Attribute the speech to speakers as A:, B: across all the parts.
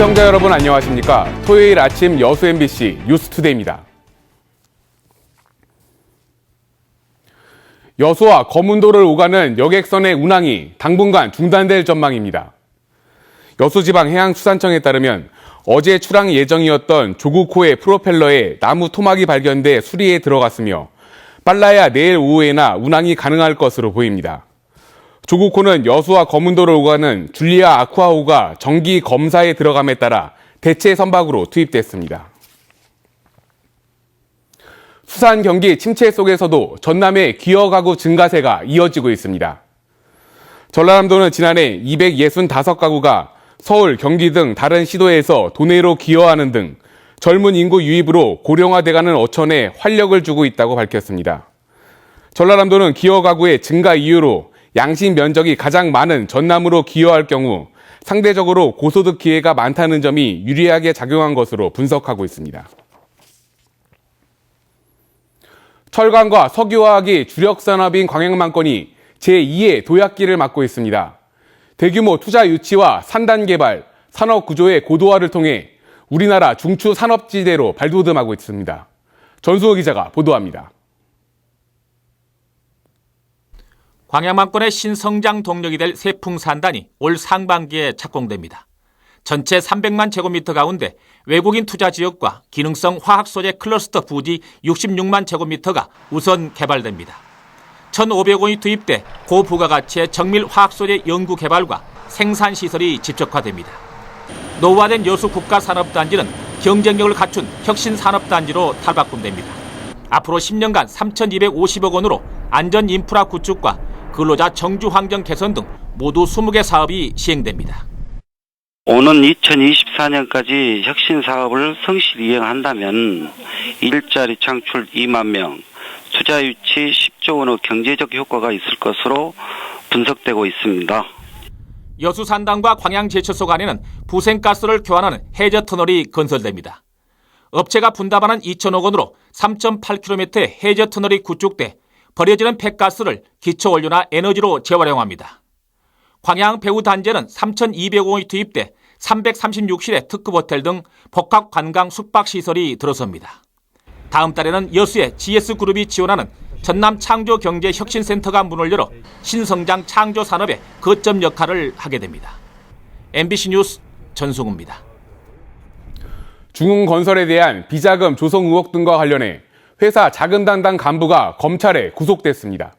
A: 시청자 여러분 안녕하십니까? 토요일 아침 여수 MBC 뉴스투데이입니다. 여수와 거문도를 오가는 여객선의 운항이 당분간 중단될 전망입니다. 여수지방해양수산청에 따르면 어제 출항 예정이었던 조국호의 프로펠러에 나무 토막이 발견돼 수리에 들어갔으며 빨라야 내일 오후에나 운항이 가능할 것으로 보입니다. 조국호는 여수와 거문도를 오가는 줄리아 아쿠아호가 정기 검사에 들어감에 따라 대체 선박으로 투입됐습니다. 수산 경기 침체 속에서도 전남의 기어 가구 증가세가 이어지고 있습니다. 전라남도는 지난해 265가구가 서울, 경기 등 다른 시도에서 도내로 기여하는 등 젊은 인구 유입으로 고령화돼가는 어촌에 활력을 주고 있다고 밝혔습니다. 전라남도는 기여 가구의 증가 이유로 양식 면적이 가장 많은 전남으로 기여할 경우 상대적으로 고소득 기회가 많다는 점이 유리하게 작용한 것으로 분석하고 있습니다. 철강과 석유화학이 주력 산업인 광양만권이 제2의 도약기를 맞고 있습니다. 대규모 투자 유치와 산단 개발, 산업 구조의 고도화를 통해 우리나라 중추 산업지대로 발돋움하고 있습니다. 전수호 기자가 보도합니다.
B: 광양만권의 신성장 동력이 될 세풍산단이 올 상반기에 착공됩니다. 전체 300만 제곱미터 가운데 외국인 투자 지역과 기능성 화학 소재 클러스터 부지 66만 제곱미터가 우선 개발됩니다. 1,500억 원이 투입돼 고부가가치의 정밀 화학 소재 연구 개발과 생산 시설이 집적화됩니다. 노후화된 여수 국가산업단지는 경쟁력을 갖춘 혁신산업단지로 탈바꿈됩니다. 앞으로 10년간 3,250억 원으로 안전 인프라 구축과 근로자 정주 환경 개선 등 모두 20개 사업이 시행됩니다.
C: 오는 2024년까지 혁신 사업을 성실히 이행한다면 일자리 창출 2만 명, 투자 유치 10조 원의 경제적 효과가 있을 것으로 분석되고 있습니다.
B: 여수 산단과 광양 제철소 간에는 부생가스를 교환하는 해저 터널이 건설됩니다. 업체가 분담하는 2천억 원으로 3.8km의 해저 터널이 구축돼 버려지는 폐가스를 기초원료나 에너지로 재활용합니다. 광양 배후단지에는 3,200억 원이 투입돼 336실의 특급 호텔 등 복합 관광 숙박시설이 들어섭니다. 다음 달에는 여수의 GS그룹이 지원하는 전남 창조경제혁신센터가 문을 열어 신성장 창조 산업의 거점 역할을 하게 됩니다. MBC 뉴스 전승우입니다.
A: 중흥건설에 대한 비자금 조성 의혹 등과 관련해 회사 자금 담당 간부가 검찰에 구속됐습니다.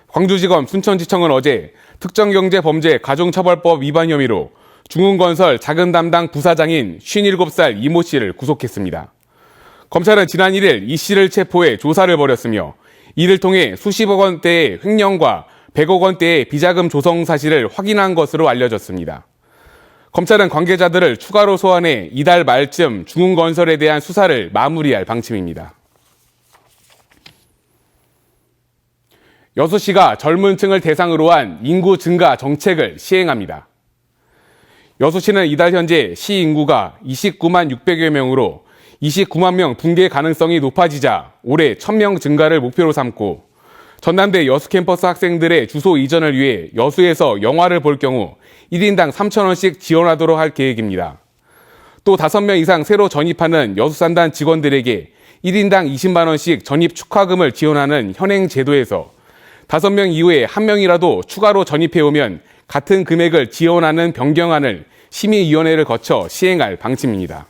A: 광주지검 순천지청은 어제 특정경제범죄 가중처벌법 위반 혐의로 중흥건설 자금 담당 부사장인 57살 이모 씨를 구속했습니다. 검찰은 지난 1일 이 씨를 체포해 조사를 벌였으며 이를 통해 수십억 원대의 횡령과 100억 원대의 비자금 조성 사실을 확인한 것으로 알려졌습니다. 검찰은 관계자들을 추가로 소환해 이달 말쯤 중흥건설에 대한 수사를 마무리할 방침입니다. 여수시가 젊은 층을 대상으로 한 인구 증가 정책을 시행합니다. 여수시는 이달 현재 시 인구가 29만 600여 명으로 29만 명 붕괴 가능성이 높아지자 올해 1,000명 증가를 목표로 삼고 전남대 여수 캠퍼스 학생들의 주소 이전을 위해 여수에서 영화를 볼 경우 1인당 3,000원씩 지원하도록 할 계획입니다. 또 5명 이상 새로 전입하는 여수산단 직원들에게 1인당 20만 원씩 전입 축하금을 지원하는 현행 제도에서 5명 이후에 1명이라도 추가로 전입해오면 같은 금액을 지원하는 변경안을 심의위원회를 거쳐 시행할 방침입니다.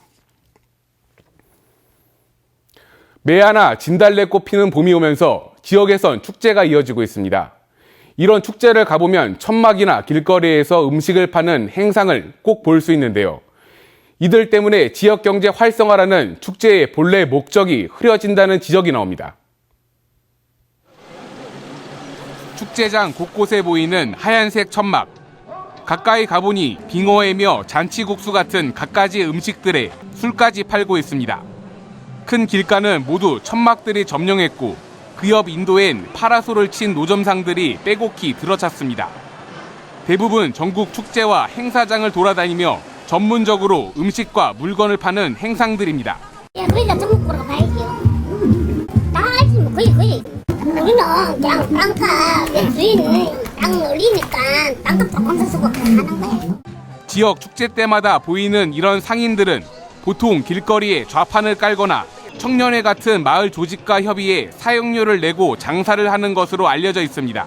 A: 매화나 진달래꽃 피는 봄이 오면서 지역에선 축제가 이어지고 있습니다. 이런 축제를 가보면 천막이나 길거리에서 음식을 파는 행상을 꼭 볼 수 있는데요. 이들 때문에 지역 경제 활성화라는 축제의 본래 목적이 흐려진다는 지적이 나옵니다. 축제장 곳곳에 보이는 하얀색 천막. 가까이 가보니 빙어회며 잔치국수 같은 갖가지 음식들에 술까지 팔고 있습니다. 큰 길가는 모두 천막들이 점령했고 그 옆 인도엔 파라솔을 친 노점상들이 빼곡히 들어찼습니다. 대부분 전국 축제와 행사장을 돌아다니며 전문적으로 음식과 물건을 파는 행상들입니다.
D: 우리가 전국 보러 가야지요. 다 알지 뭐 거의. 우리는 그냥 땅값 주인은 땅 올리니까 땅값 조금 더 쓰고 하는 거예요.
A: 지역 축제 때마다 보이는 이런 상인들은 보통 길거리에 좌판을 깔거나 청년회 같은 마을 조직과 협의해 사용료를 내고 장사를 하는 것으로 알려져 있습니다.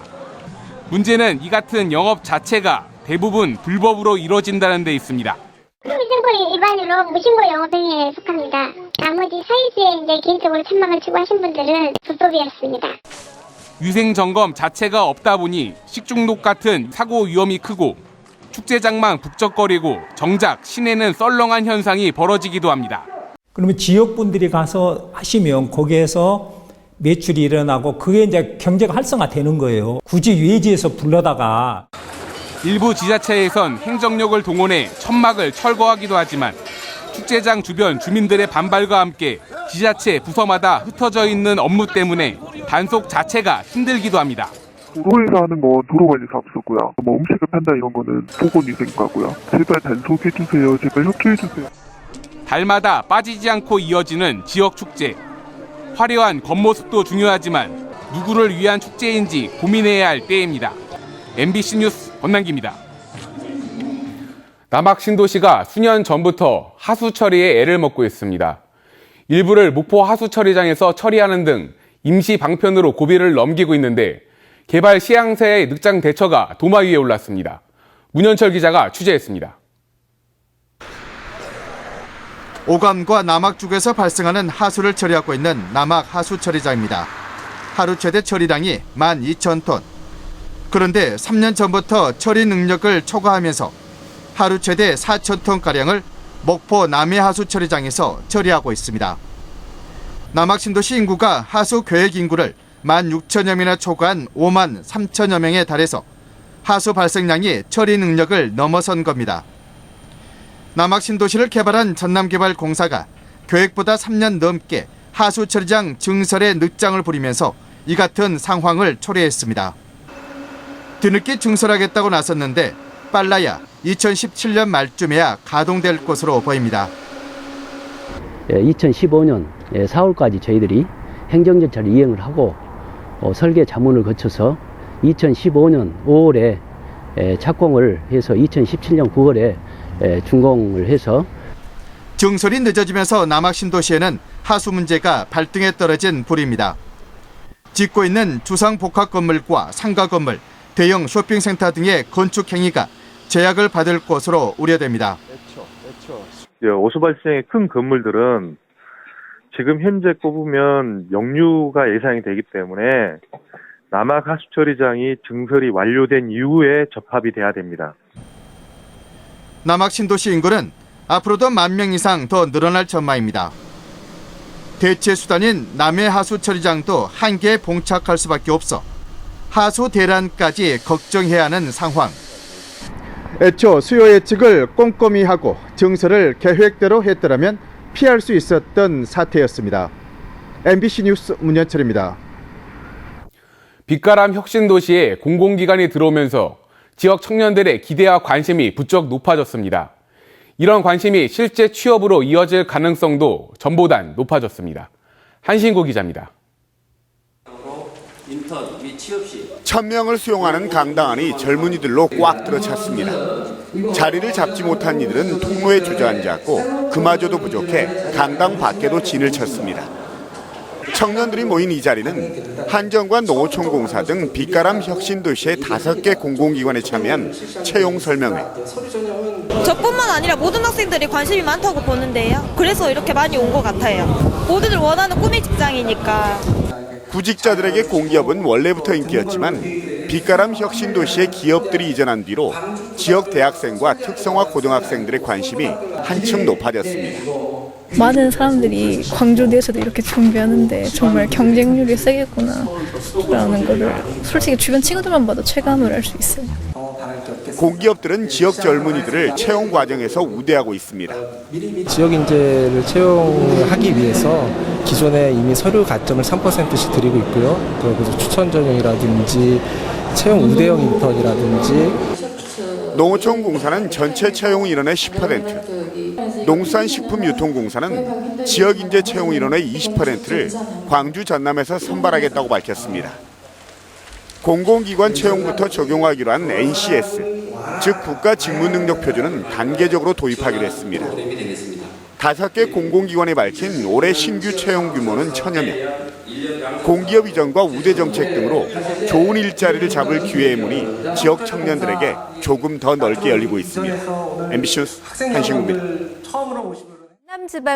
A: 문제는 이 같은 영업 자체가 대부분 불법으로 이루어진다는 데 있습니다.
D: 위생법 위반으로 무신고 영업행위에 속합니다. 나머지 사이즈에 이제 개인적으로 천막을 치고 하신 분들은 불법이었습니다.
A: 위생점검 자체가 없다 보니 식중독 같은 사고 위험이 크고 축제장만 북적거리고 정작 시내는 썰렁한 현상이 벌어지기도 합니다.
E: 그러면 지역분들이 가서 하시면 거기에서 매출이 일어나고 그게 이제 경제가 활성화되는 거예요. 굳이 외지에서 불러다가
A: 일부 지자체에선 행정력을 동원해 천막을 철거하기도 하지만 축제장 주변 주민들의 반발과 함께 지자체 부서마다 흩어져 있는 업무 때문에 단속 자체가 힘들기도 합니다.
F: 도로에서 하는 건 도로관리사 없었고요. 음식을 판다 이런 거는 보건위생과고요. 제발 단속해주세요. 제발 협조해주세요.
A: 달마다 빠지지 않고 이어지는 지역 축제. 화려한 겉모습도 중요하지만 누구를 위한 축제인지 고민해야 할 때입니다. MBC 뉴스 권남기입니다. 남학 신도시가 수년 전부터 하수 처리에 애를 먹고 있습니다. 일부를 목포 하수 처리장에서 처리하는 등 임시 방편으로 고비를 넘기고 있는데 개발 시행사의 늑장 대처가 도마 위에 올랐습니다. 문현철 기자가 취재했습니다.
G: 오감과 남학 쪽에서 발생하는 하수를 처리하고 있는 남학 하수 처리장입니다. 하루 최대 처리량이 12,000톤. 그런데 3년 전부터 처리 능력을 초과하면서 하루 최대 4,000톤가량을 목포 남해하수처리장에서 처리하고 있습니다. 남학 신도시 인구가 하수 계획 인구를 16,000여 명이나 초과한 5만 3천여 명에 달해서 하수 발생량이 처리 능력을 넘어선 겁니다. 남학 신도시를 개발한 전남개발공사가 계획보다 3년 넘게 하수 처리장 증설에 늦장을 부리면서 이 같은 상황을 초래했습니다. 뒤늦게 증설하겠다고 나섰는데 빨라야 2017년 말쯤에야 가동될 것으로 보입니다.
H: 2015년 4월까지 저희들이 행정절차를 이행을 하고 설계 자문을 거쳐서 2015년 5월에 착공을 해서 2017년 9월에 준공을 해서
G: 증설이 늦어지면서 남학 신도시에는 하수 문제가 발등에 떨어진 불입니다. 짓고 있는 주상복합 건물과 상가 건물, 대형 쇼핑센터 등의 건축 행위가 제약을 받을 것으로 우려됩니다.
I: 오수 발생의 큰 건물들은 지금 현재 꼽으면 역류가 예상이 되기 때문에 남학 하수처리장이 증설이 완료된 이후에 접합이 돼야 됩니다.
G: 남학 신도시 인구는 앞으로도 10,000명 이상 더 늘어날 전망입니다. 대체 수단인 남해 하수처리장도 한계에 봉착할 수밖에 없어 하수 대란까지 걱정해야 하는 상황. 애초 수요 예측을 꼼꼼히 하고 증설을 계획대로 했더라면 피할 수 있었던 사태였습니다. MBC 뉴스 문현철입니다.
A: 빛가람 혁신도시에 공공기관이 들어오면서 지역 청년들의 기대와 관심이 부쩍 높아졌습니다. 이런 관심이 실제 취업으로 이어질 가능성도 전보단 높아졌습니다. 한신구 기자입니다.
J: 1,000명을 수용하는 강당안이 젊은이들로 꽉 들어찼습니다. 자리를 잡지 못한 이들은 통로에 주저앉았고 그마저도 부족해 강당 밖에도 진을 쳤습니다. 청년들이 모인 이 자리는 한정관 농어촌공사 등 빛가람 혁신도시의 5개 공공기관에 참여한 채용 설명회.
K: 저뿐만 아니라 모든 학생들이 관심이 많다고 보는데요. 그래서 이렇게 많이 온 것 같아요. 모두들 원하는 꿈의 직장이니까.
J: 구직자들에게 공기업은 원래부터 인기였지만 빛가람 혁신도시의 기업들이 이전한 뒤로 지역 대학생과 특성화 고등학생들의 관심이 한층 높아졌습니다.
L: 많은 사람들이 광주대에서도 이렇게 준비하는데 정말 경쟁률이 세겠구나 라는 거를 솔직히 주변 친구들만 봐도 체감을 할 수 있어요.
J: 공기업들은 지역 젊은이들을 채용 과정에서 우대하고 있습니다.
M: 지역 인재를 채용하기 위해서 기존에 이미 서류 가점을 3%씩 드리고 있고요. 그래서 추천 전형이라든지 채용 우대형 인턴이라든지.
J: 농어촌공사는 전체 채용 인원의 10%, 농수산식품유통공사는 지역 인재 채용 인원의 20%를 광주 전남에서 선발하겠다고 밝혔습니다. 공공기관 채용부터 적용하기로 한 NCS, 즉 국가직무능력표준은 단계적으로 도입하기로 했습니다. 5개 공공기관이 밝힌 올해 신규 채용 규모는 1000여 명. 공기업 이전과 우대 정책 등으로 좋은 일자리를 잡을 기회의 문이 지역 청년들에게 조금 더 넓게 열리고 있습니다. MBC 뉴스 한신구입니다.